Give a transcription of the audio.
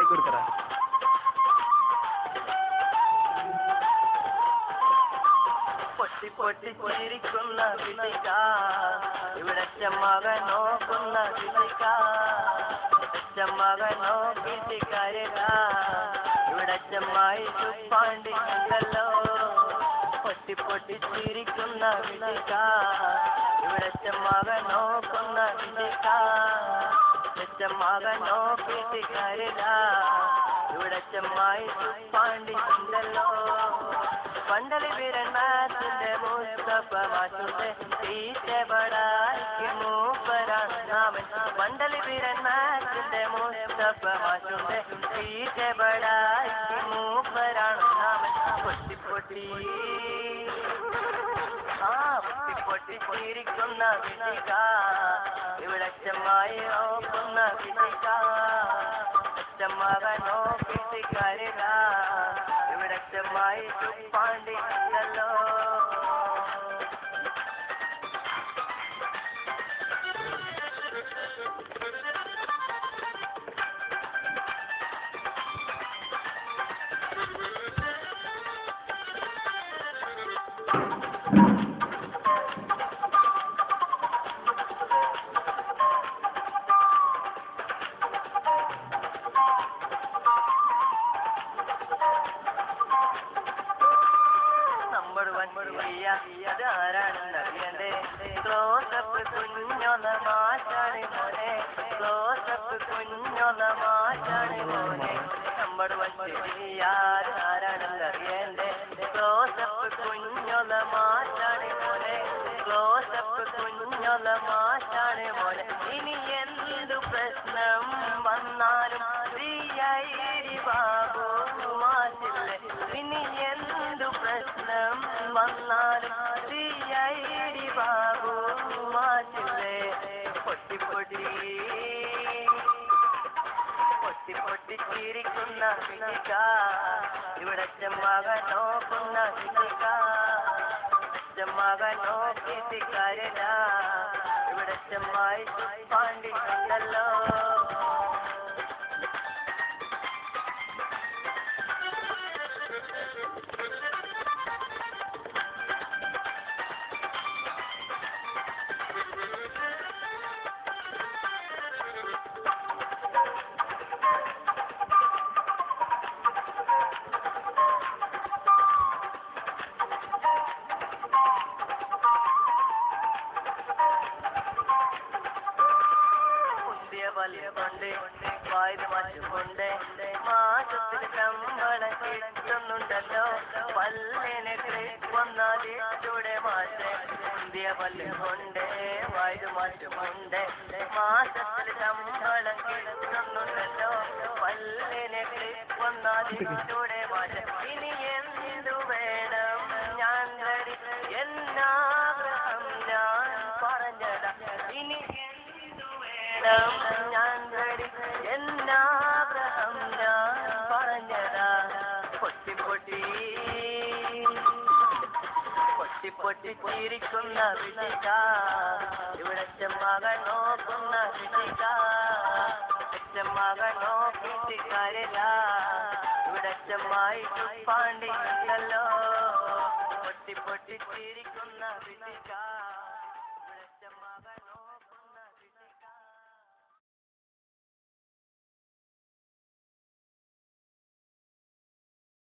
Mic കൊടുക്കറ. പൊട്ടി പൊട്ടി ചിരിക്കുന്ന വിളിക്ക, ഇവിടത്തെ മകൻ നോക്കുന്ന വിളിക്ക, മകൻ നോക്കിയിട്ട് കരക, ഇവിടത്തെ മായി ചുപ്പാണ്ടി ഉണ്ടല്ലോ. പൊട്ടി പൊട്ടി ചിരിക്കുന്ന വിളിക്ക, ഇവിടത്തെ മകൻ നോക്കുന്ന വിളിക്ക, മകൻ നോക്കിയിട്ട് കരക, ഇവിടത്തെ മായി ചുപ്പാണ്ടി ഉണ്ടല്ലോ. പണ്ടലി വീരന്മാരുടെ മുസ്തഫ മാഷുടെ തീറ്റ ബടായിക്ക് മൂപ്പരാണ് നാമൻ. പണ്ടലി വീരന്മാരുടെ മുസ്തഫ മാഷുടെ തീറ്റ ബടായിക്ക് മൂപ്പരാണ് നാമൻ. പൊട്ടി പൊട്ടി പൊട്ടി പൊട്ടി ചിരിക്കുന്ന വിളിക്ക, ഇവിടെ ചെമ്മായി നോക്കുന്ന വിളിക്ക, മകൻ നോക്കിയിട്ട് കരക, ഇവിടെ ചെമ്മായി ചുപ്പാണ്ടി ഉണ്ടല്ലോ. അതാരാണെന്നറിയണ്ടേ? ക്ലോസപ്പ് കുഞ്ഞൊന്ന മാറ്റാണ് മോനെ, ക്ലോസപ്പ് കുഞ്ഞൊന്ന മാറ്റാണ് മോനെ. നമ്പർ ആരാണെന്നറിയണ്ടേ? ക്ലോസപ്പ് കുഞ്ഞൊന്ന മാറ്റാണ് മോനെ, ക്ലോസപ്പ് കുഞ്ഞൊന്ന മാറ്റാണ് മോനെ. ഇനി എന്തു പ്രശ്നം വന്നാലും ബാബു മാറ്റില്ലേ. ഇനി എന്തു പ്രശ്നം വന്നാലും ബാബു മാറ്റില്ലേ. പൊട്ടി പൊട്ടി പൊട്ടി പൊട്ടി ചിരിക്കുന്ന വിളിക്ക, ഇവിടെ മകൻ നോക്കുന്ന വിളിക്ക, മകൻ നോക്കിയിട്ട് കരക, ഇവിടെ മായി പാണ്ടി ഉണ്ടല്ലോ. കൊണ്ട് വായത് മാറ്റുകൊണ്ട് മാസത്തിൽ ശമ്പളം കിട്ടുന്നുണ്ടല്ലോ. പല്ലിനെ കൊന്നാലിച്ചൂടെ മാറ്റേ പുതിയ പല്ല് കൊണ്ട് വായത് മാറ്റുകൊണ്ട് മാസത്തിൽ ശമ്പളം കിട്ടുന്നുണ്ടല്ലോ. പല്ലിനെ കൊന്നാലിച്ചൂടെ മാറ്റേ. ഇനി എന്തു വേണം ഞാൻ തരി എന്നാഗ്രഹം ഞാൻ പറഞ്ഞതാ. ഇനി ഞാൻ തരി എന്നാഗ്രഹം ഞാൻ പറഞ്ഞതാ. പൊട്ടി പൊട്ടി പൊട്ടി പൊട്ടി ചിരിക്കുന്ന വിളിക്ക, ഇവിടെ മകൻ നോക്കുന്ന വിളിക്ക, മകൻ നോക്കിയിട്ട് കരക, ഇവിടെ മായി പാണ്ടി ഉണ്ടല്ലോ. പൊട്ടി പൊട്ടി ചിരിക്കുന്ന വിളിക്ക.